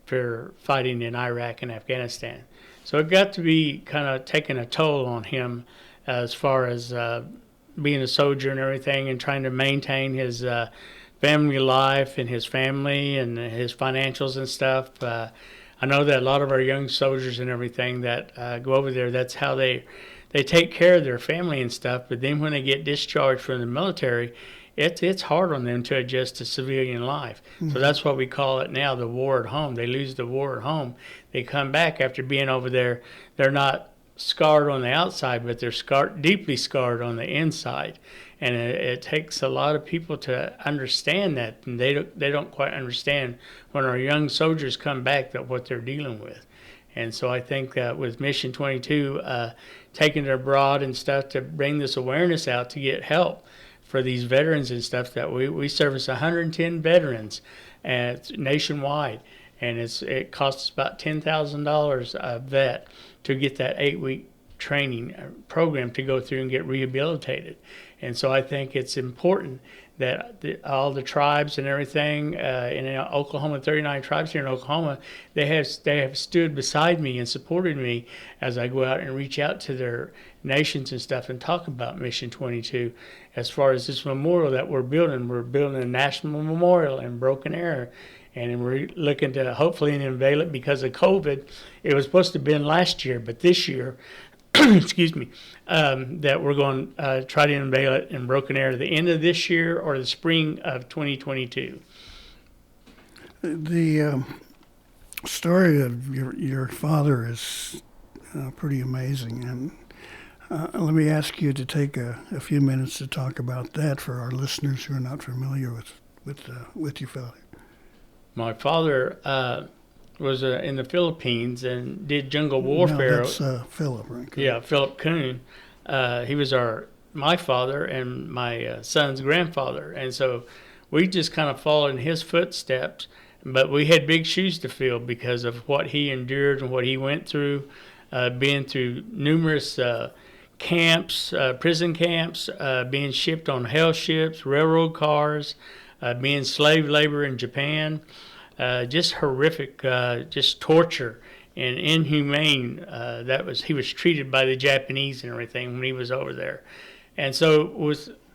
Speaker 17: for fighting in Iraq and Afghanistan. So it got to be kind of taking a toll on him as far as being a soldier and everything, and trying to maintain his family life and his family and his financials and stuff. I know that a lot of our young soldiers and everything that go over there, that's how they take care of their family and stuff. But then when they get discharged from the military, it's hard on them to adjust to civilian life. So that's what we call it now, the war at home. They lose the war at home. They come back after being over there. They're not scarred on the outside, but they're deeply scarred on the inside. And it takes a lot of people to understand that, and they don't quite understand when our young soldiers come back that what they're dealing with. And so I think that with Mission 22, taking it abroad and stuff to bring this awareness out to get help for these veterans and stuff, that we service 110 veterans nationwide, and it costs about $10,000 a vet to get that 8-week training program to go through and get rehabilitated. And so I think it's important that all the tribes and everything in Oklahoma, 39 tribes here in Oklahoma, they have stood beside me and supported me as I go out and reach out to their nations and stuff and talk about Mission 22. As far as this memorial that we're building a national memorial in Broken Arrow, and we're looking to hopefully unveil it because of COVID. It was supposed to have been last year, but this year, excuse me, that we're going to try to unveil it in Broken Arrow the end of this year or the spring of 2022.
Speaker 1: The story of your father is pretty amazing, and let me ask you to take a few minutes to talk about that for our listeners who are not familiar with your father.
Speaker 17: My father was in the Philippines and did jungle warfare.
Speaker 1: No, that's Philip, right?
Speaker 17: Yeah, Philip Coon. He was my father and my son's grandfather, and so we just kind of followed in his footsteps. But we had big shoes to fill because of what he endured and what he went through, being through numerous camps, prison camps, being shipped on hell ships, railroad cars, being slave labor in Japan, just horrific, just torture and inhumane he was treated by the Japanese and everything when he was over there. And so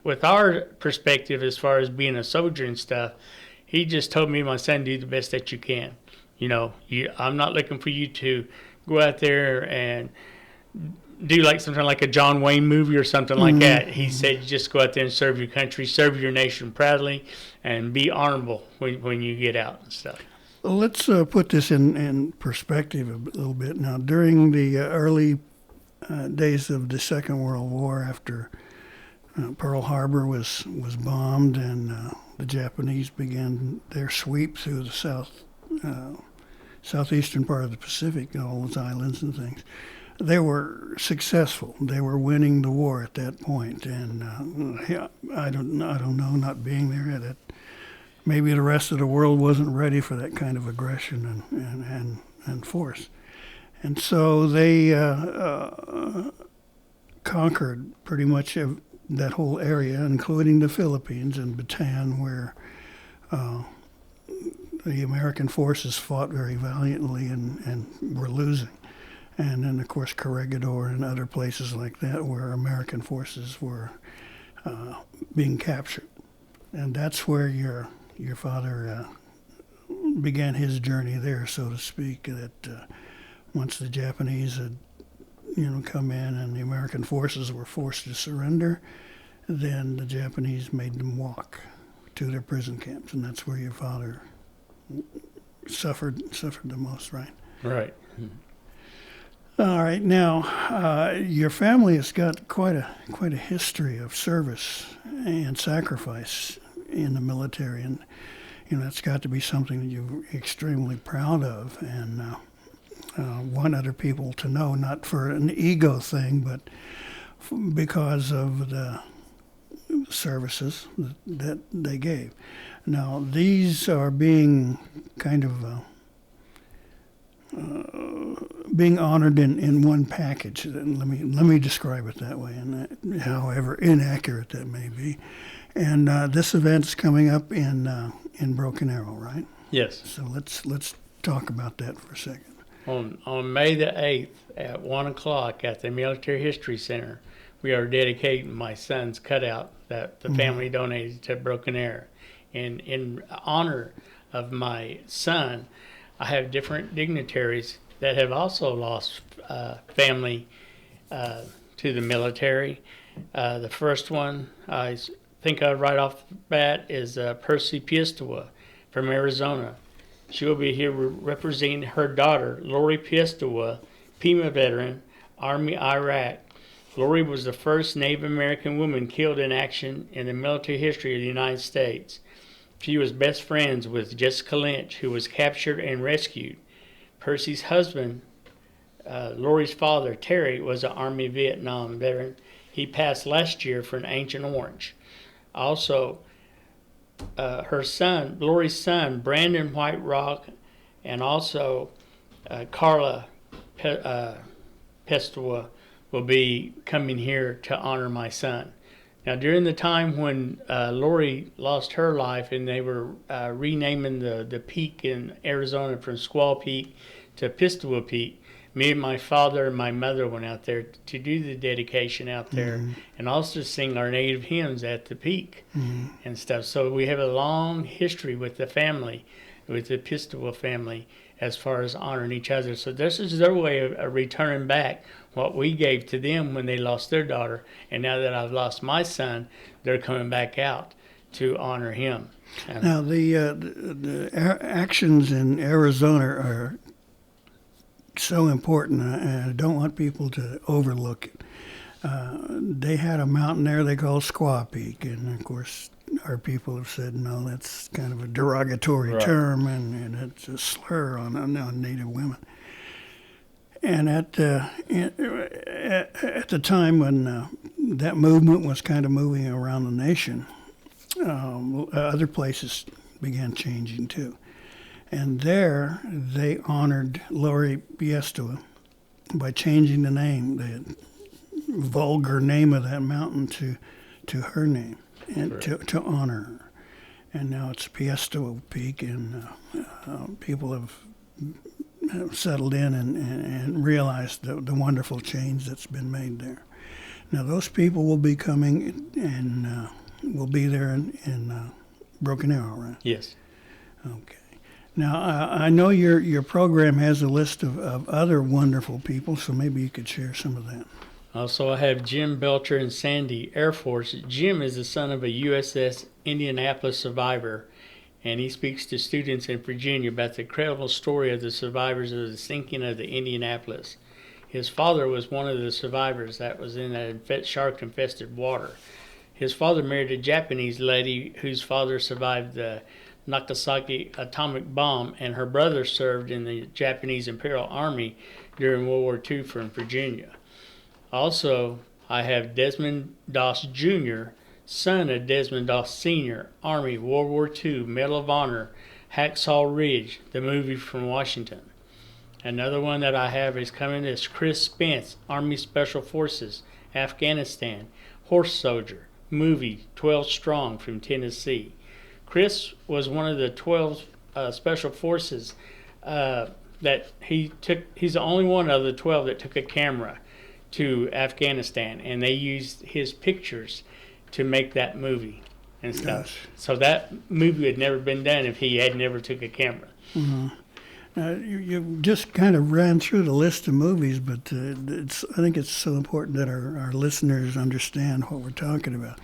Speaker 17: with our perspective as far as being a soldier and stuff, he just told me and my son, do the best that you can. I'm not looking for you to go out there and do like something like a John Wayne movie or something like that. He said, just go out there and serve your country, serve your nation proudly, and be honorable when you get out and stuff.
Speaker 1: Well, let's put this in perspective a little bit. Now, during the early days of the Second World War, after Pearl Harbor was bombed and the Japanese began their sweep through the southeastern part of the Pacific, all those islands and things, they were successful. They were winning the war at that point, and I don't know, not being there, that maybe the rest of the world wasn't ready for that kind of aggression and force, and so they conquered pretty much that whole area, including the Philippines and Bataan, where the American forces fought very valiantly and were losing. And then, of course, Corregidor and other places like that where American forces were being captured. And that's where your father began his journey there, so to speak, that once the Japanese had come in and the American forces were forced to surrender, then the Japanese made them walk to their prison camps, and that's where your father suffered the most, right?
Speaker 17: Right.
Speaker 1: All right. Now, your family has got quite a history of service and sacrifice in the military, and that's got to be something that you're extremely proud of, and want other people to know, not for an ego thing, but because of the services that they gave. Now, these are being kind of being honored in one package. And let me describe it that way, and however inaccurate that may be. And this event is coming up in Broken Arrow, right?
Speaker 17: Yes.
Speaker 1: So let's talk about that for a second.
Speaker 17: On May the 8th at 1 o'clock at the Military History Center, we are dedicating my son's cutout that the family donated to Broken Arrow. And in honor of my son, I have different dignitaries that have also lost family to the military. The first one I think of right off the bat is Percy Piestewa from Arizona. She will be here representing her daughter, Lori Piestewa, Pima veteran, Army Iraq. Lori was the first Native American woman killed in action in the military history of the United States. She was best friends with Jessica Lynch, who was captured and rescued. Percy's husband, Lori's father, Terry, was an Army Vietnam veteran. He passed last year for an Agent Orange. Also, her son, Lori's son, Brandon White Rock, and also Carla Piestewa will be coming here to honor my son. Now, during the time when Lori lost her life and they were renaming the peak in Arizona from Squaw Peak to Piestewa Peak, me and my father and my mother went out there to do the dedication out there and also sing our native hymns at the peak and stuff. So we have a long history with the family, with the Piestewa family, as far as honoring each other. So this is their way of returning back what we gave to them when they lost their daughter. And now that I've lost my son, they're coming back out to honor him.
Speaker 1: Now, the actions in Arizona are so important, and I don't want people to overlook it. They had a mountain there they call Squaw Peak, and of course our people have said, no, that's kind of a derogatory term, and it's a slur on Native women. And at the time when that movement was kind of moving around the nation, other places began changing too. And there they honored Lori Piestewa by changing the name, the vulgar name of that mountain, to her name, and to honor her. And now it's Piestewa Peak, and people have settled in and realized the wonderful change that's been made there. Now, those people will be coming and will be there in Broken Arrow, right?
Speaker 17: Yes.
Speaker 1: Okay. Now, I know your program has a list of other wonderful people, so maybe you could share some of that.
Speaker 17: Also, I have Jim Belcher and Sandy, Air Force. Jim is the son of a USS Indianapolis survivor, and he speaks to students in Virginia about the incredible story of the survivors of the sinking of the Indianapolis. His father was one of the survivors that was in that shark-infested water. His father married a Japanese lady whose father survived the Nagasaki atomic bomb, and her brother served in the Japanese Imperial Army during World War II from Virginia. Also, I have Desmond Doss Jr., son of Desmond Doss Sr., Army, World War II, Medal of Honor, Hacksaw Ridge, the movie from Washington. Another one that I have is coming is Chris Spence, Army Special Forces, Afghanistan, Horse Soldier, movie 12 Strong from Tennessee. Chris was one of the 12 Special Forces that he's the only one of the 12 that took a camera to Afghanistan, and they used his pictures to make that movie and stuff.
Speaker 1: Yes.
Speaker 17: So that movie had never been done if he had never took a camera.
Speaker 1: Mm-hmm. You just kind of ran through the list of movies, but I think it's so important that our listeners understand what we're talking about.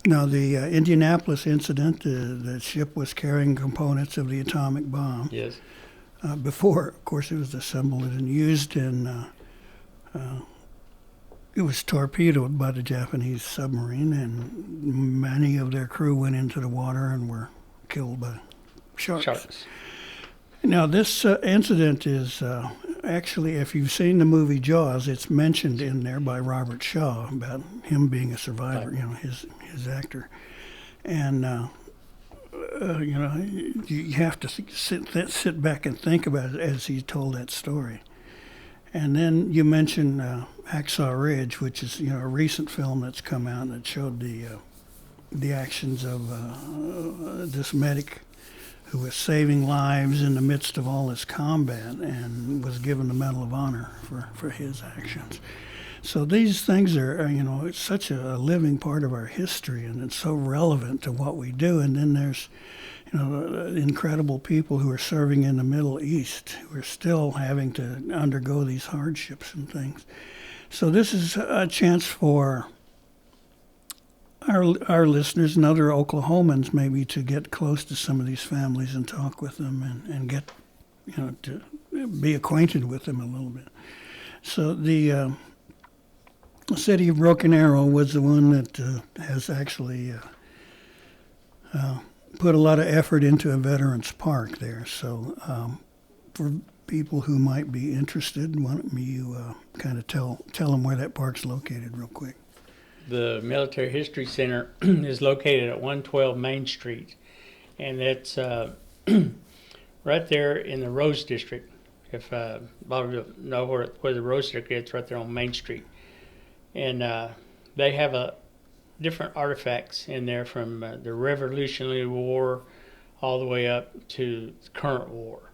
Speaker 1: Now, the Indianapolis incident, the ship was carrying components of the atomic bomb.
Speaker 17: Yes.
Speaker 1: Before, of course, it was assembled and used, and it was torpedoed by the Japanese submarine, and many of their crew went into the water and were killed by sharks. Now, this incident is actually, if you've seen the movie Jaws, it's mentioned in there by Robert Shaw about him being a survivor, his actor. And, you have to sit back and think about it as he told that story. And then you mentioned Hacksaw Ridge, which is, a recent film that's come out that showed the actions of this medic who was saving lives in the midst of all this combat and was given the Medal of Honor for his actions. So these things are, it's such a living part of our history, and it's so relevant to what we do. And then there's, incredible people who are serving in the Middle East who are still having to undergo these hardships and things. So this is a chance for our listeners and other Oklahomans maybe to get close to some of these families and talk with them and get, to be acquainted with them a little bit. So the city of Broken Arrow was the one that has actually put a lot of effort into a veterans park there. So for people who might be interested, why don't you kind of tell them where that park's located real quick?
Speaker 17: The Military History Center is located at 112 Main Street, and it's right there in the Rose District. If Bob will know where the Rose District is, it's right there on Main Street. And they have different artifacts in there from the Revolutionary War all the way up to the current war.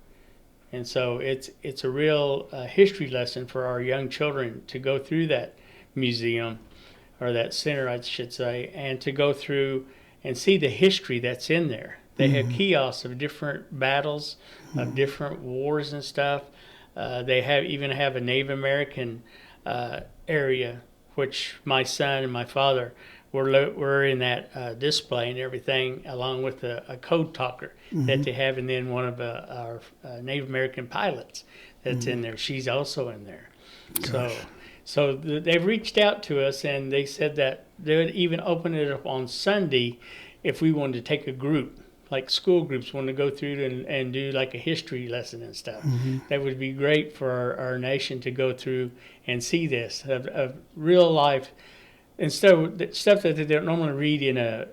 Speaker 17: And so it's a real history lesson for our young children to go through that museum, or that center, I should say, and to go through and see the history that's in there. They have kiosks of different battles, of different wars and stuff. They even have a Native American area, which my son and my father were in that display and everything, along with a code talker that they have, and then one of our Native American pilots that's in there. She's also in there.
Speaker 1: Gosh.
Speaker 17: So they've reached out to us, and they said that they would even open it up on Sunday if we wanted to take a group, like school groups want to go through and do like a history lesson and stuff. That would be great for our nation to go through and see this, of real life, instead of stuff that they don't normally read in a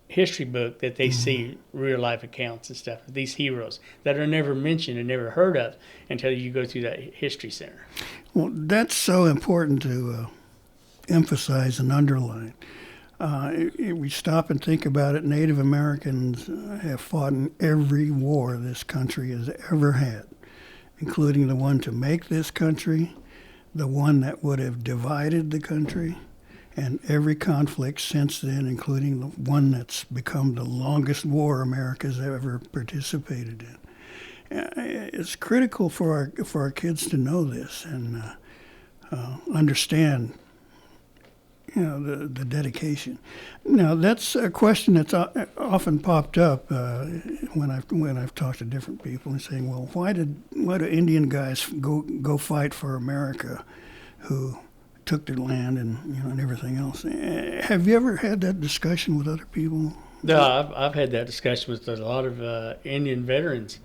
Speaker 17: history book, that they see real life accounts and stuff of these heroes that are never mentioned and never heard of until you go through that history center.
Speaker 1: Well, that's so important to emphasize and underline. If we stop and think about it, Native Americans have fought in every war this country has ever had. including the one to make this country, the one that would have divided the country, and every conflict since then, including the one that's become the longest war America's ever participated in. It's critical for our kids to know this and understand, the dedication. Now, that's a question that's often popped up when I've talked to different people and saying, well, why do Indian guys go fight for America, who took their land and everything else? Have you ever had that discussion with other people?
Speaker 17: No, I've had that discussion with a lot of Indian veterans,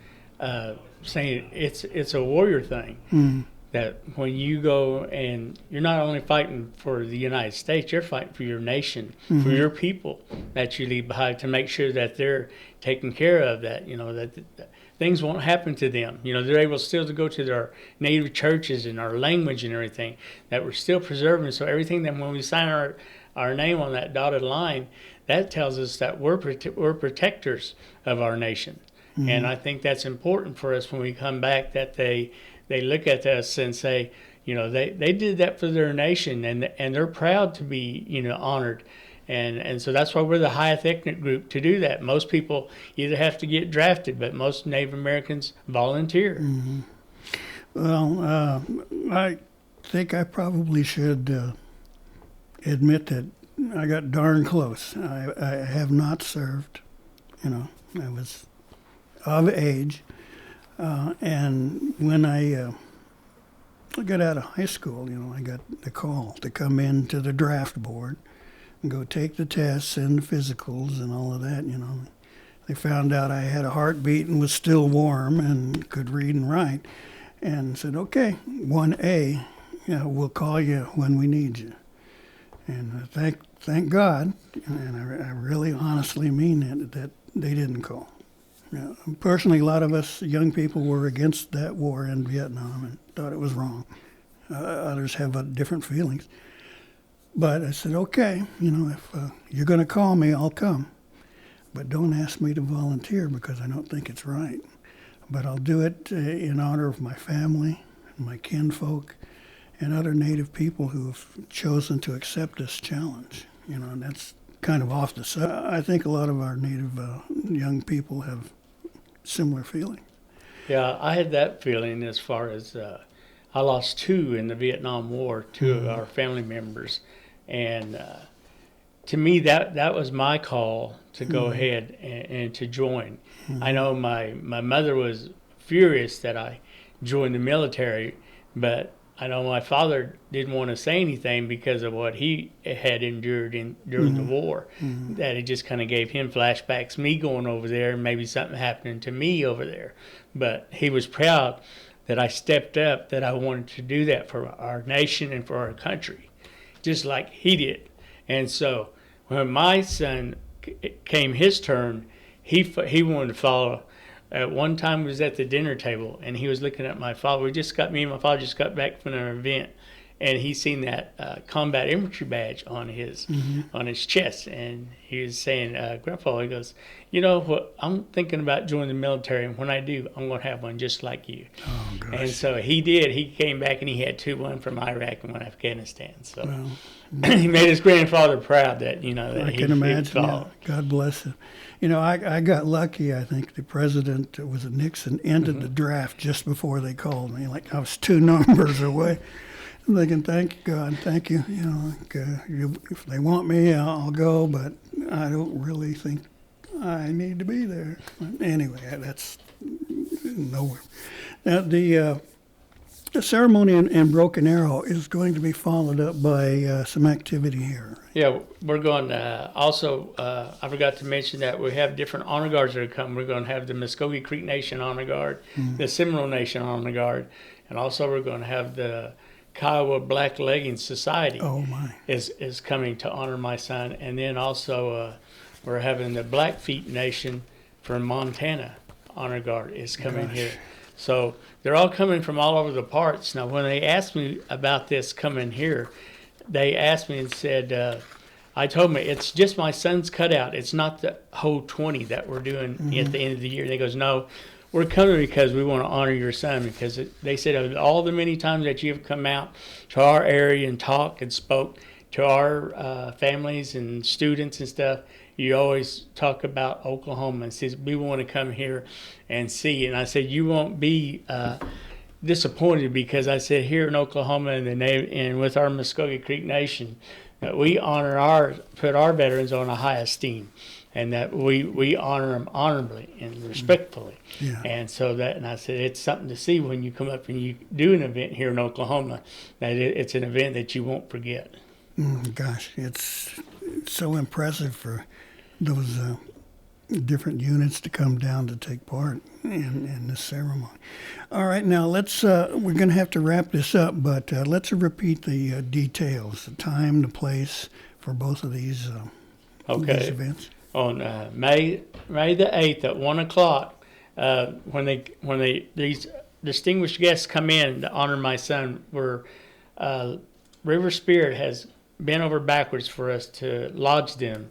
Speaker 17: saying it's a warrior thing.
Speaker 1: Mm-hmm.
Speaker 17: That when you go and you're not only fighting for the United States, you're fighting for your nation, for your people that you leave behind, to make sure that they're taken care of, that that things won't happen to them. They're able still to go to their native churches and our language and everything that we're still preserving. So everything that when we sign our name on that dotted line, that tells us that we're protectors of our nation. Mm-hmm. And I think that's important for us when we come back, that they look at us and say, they did that for their nation, and they're proud to be, honored. And so that's why we're the highest ethnic group to do that. Most people either have to get drafted, but most Native Americans volunteer.
Speaker 1: Mm-hmm. Well, I think I probably should admit that I got darn close. I have not served. I was of age. And when I got out of high school, I got the call to come into the draft board and go take the tests and the physicals and all of that. They found out I had a heartbeat and was still warm and could read and write, and said, "Okay, 1A, we'll call you when we need you." And thank God, and I really honestly mean that they didn't call. Personally, a lot of us young people were against that war in Vietnam and thought it was wrong. Others have different feelings. But I said, okay, if you're going to call me, I'll come. But don't ask me to volunteer because I don't think it's right. But I'll do it in honor of my family, and my kinfolk, and other Native people who have chosen to accept this challenge. And that's kind of off the side. I think a lot of our Native young people have similar feeling.
Speaker 17: Yeah, I had that feeling as far as I lost 2 in the Vietnam War, 2 of our family members. And to me, that was my call to go ahead and to join. I know my mother was furious that I joined the military, but I know my father didn't want to say anything because of what he had endured during the war. That it just kind of gave him flashbacks, me going over there and maybe something happening to me over there. But he was proud that I stepped up, that I wanted to do that for our nation and for our country, just like he did. And so when my son came his turn, he wanted to follow. At one time, he was at the dinner table, and he was looking at my father. Me and my father just got back from an event, and he seen that combat infantry badge on his chest, and he was saying, "Grandpa," he goes, "You know what? I'm thinking about joining the military, and when I do, I'm going to have one just like you."
Speaker 1: Oh, gosh.
Speaker 17: And so he did. He came back, and he had 2, one from Iraq and one Afghanistan. So he made his grandfather proud that that
Speaker 1: I can imagine. Yeah. God bless him. I got lucky. I think the president, was it Nixon, ended the draft just before they called me. Like I was 2 numbers away. I'm thinking, thank you, God, thank you. If they want me, I'll go, but I don't really think I need to be there. Anyway, that's nowhere. Now, the ceremony in Broken Arrow is going to be followed up by some activity here.
Speaker 17: Yeah, we're going to also, I forgot to mention that we have different honor guards that are coming. We're going to have the Mvskoke Creek Nation Honor Guard, the Seminole Nation Honor Guard, and also we're going to have the Kiowa Black Leggings Society is coming to honor my son. And then also we're having the Blackfeet Nation from Montana Honor Guard is coming here. So they're all coming from all over the parts. Now, when they asked me about this coming here, they asked me and said, I told them it's just my son's cutout. It's not the whole 20 that we're doing at the end of the year. And they goes, no, we're coming because we want to honor your son, because they said of all the many times that you've come out to our area and talked and spoke to our families and students and stuff, you always talk about Oklahoma and says we want to come here and see. And I said you won't be disappointed, because I said here in Oklahoma and with our Mvskoke Creek Nation, that we put our veterans on a high esteem, and that we honor them honorably and respectfully.
Speaker 1: Yeah.
Speaker 17: And so and I said it's something to see when you come up and you do an event here in Oklahoma, that it's an event that you won't forget.
Speaker 1: Gosh, it's so impressive for those different units to come down to take part in this ceremony. All right, now we're going to have to wrap this up, but let's repeat the details, the time, the place for both of these events.
Speaker 17: On May the 8th at 1 o'clock, when these distinguished guests come in to honor my son, River Spirit has bent over backwards for us to lodge them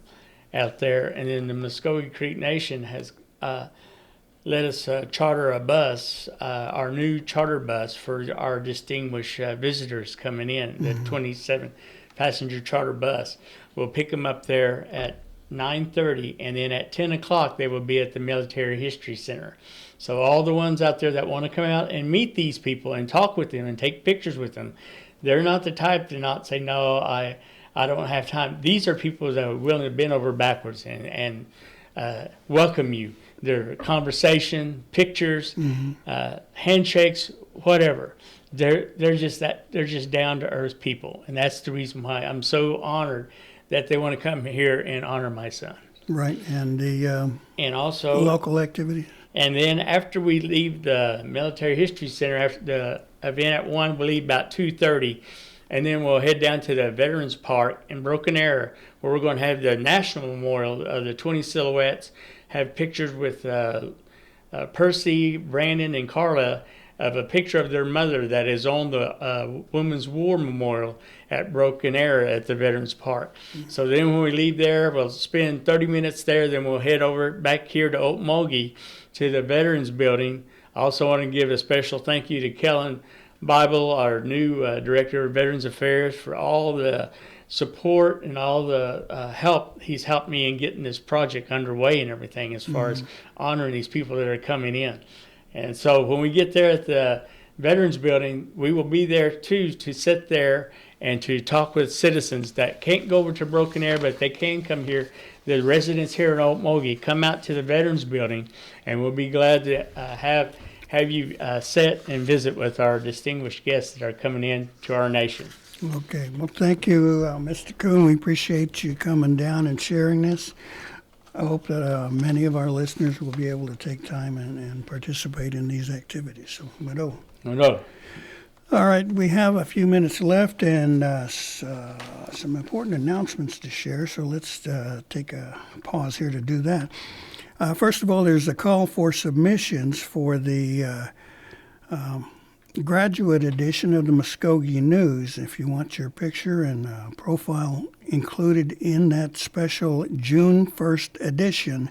Speaker 17: out there, and then the Mvskoke Creek Nation has let us charter a bus, our new charter bus for our distinguished visitors coming in, the 27 passenger charter bus. We'll pick them up there at 9:30, and then at 10 o'clock they will be at the Military History Center. So all the ones out there that want to come out and meet these people and talk with them and take pictures with them, they're not the type to not say, no, I don't have time. These are people that are willing to bend over backwards and welcome you. Their conversation, pictures, handshakes, whatever. They're just down to earth people, and that's the reason why I'm so honored that they want to come here and honor my son.
Speaker 1: Right, and
Speaker 17: and also
Speaker 1: local activities. And
Speaker 17: then after we leave the Military History Center, after the event at 1, we'll leave about 2:30, and then we'll head down to the Veterans Park in Broken Arrow, where we're going to have the National Memorial of the 20 silhouettes, have pictures with Percy, Brandon, and Carla of a picture of their mother that is on the Women's War Memorial at Broken Arrow at the Veterans Park. So then when we leave there, we'll spend 30 minutes there, then we'll head over back here to Okmulgee to the Veterans Building. I also want to give a special thank you to Kellen Bible, our new Director of Veterans Affairs, for all the support and all the help he's helped me in getting this project underway and everything, as far as honoring these people that are coming in. And so when we get there at the Veterans Building, we will be there too, to sit there and to talk with citizens that can't go over to Broken Arrow, but they can come here. The residents here in Okmulgee, come out to the Veterans Building, and we'll be glad to have you sit and visit with our distinguished guests that are coming in to our nation.
Speaker 1: Okay, well, thank you, Mr. Coon. We appreciate you coming down and sharing this. I hope that many of our listeners will be able to take time and participate in these activities. So,
Speaker 17: No.
Speaker 1: All right, we have a few minutes left and some important announcements to share, so let's take a pause here to do that. First of all, there's a call for submissions for the graduate edition of the Mvskoke News. If you want your picture and profile included in that special June 1st edition,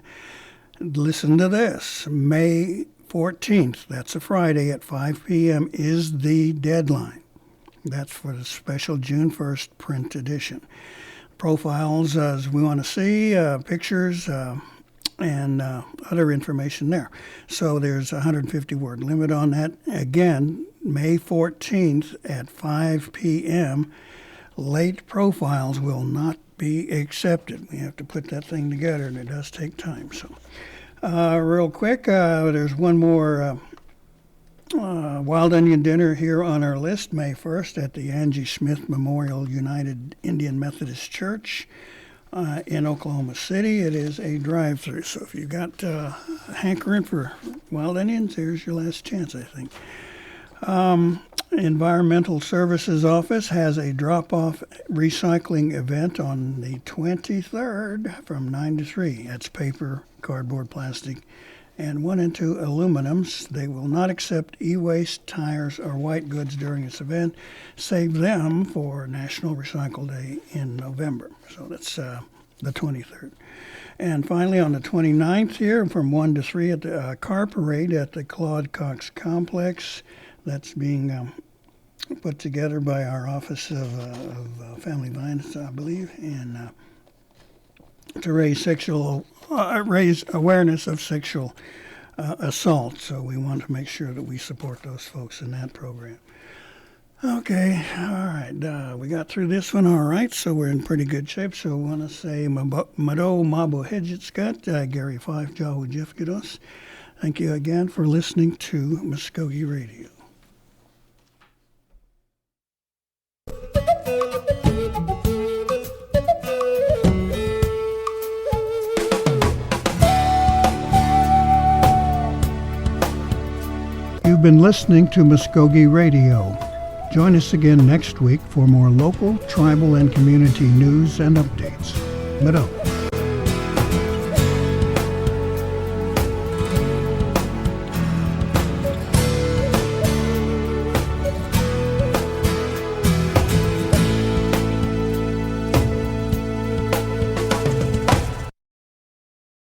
Speaker 1: listen to this. May 14th, that's a Friday at 5 p.m., is the deadline. That's for the special June 1st print edition. Profiles, as we want to see, pictures, and other information there. So there's a 150-word limit on that. Again, May 14th at 5 p.m., late profiles will not be accepted. We have to put that thing together, and it does take time. So real quick, there's one more Wild Onion Dinner here on our list, May 1st at the Angie Smith Memorial United Indian Methodist Church in Oklahoma City. It is a drive-through, so if you got hankering for wild onions, here's your last chance, I think. Environmental Services Office has a drop-off recycling event on the 23rd from 9 to 3. That's paper, cardboard, plastic, and 1 and 2 aluminums. They will not accept e-waste, tires, or white goods during this event. Save them for National Recycle Day in November. So that's the 23rd. And finally, on the 29th here, from 1 to 3 at the car parade at the Claude Cox Complex. That's being put together by our Office of Family Violence, I believe, and to raise awareness of sexual assault. So we want to make sure that we support those folks in that program. Okay, all right. We got through this one all right, so we're in pretty good shape. So I want to say Mado Mabo Hedgitskat, Gary Fife, Jahu Jifkidos. Thank you again for listening to Mvskoke Radio. You've been listening to Mvskoke Radio. Join us again next week for more local, tribal, and community news and updates. Mado.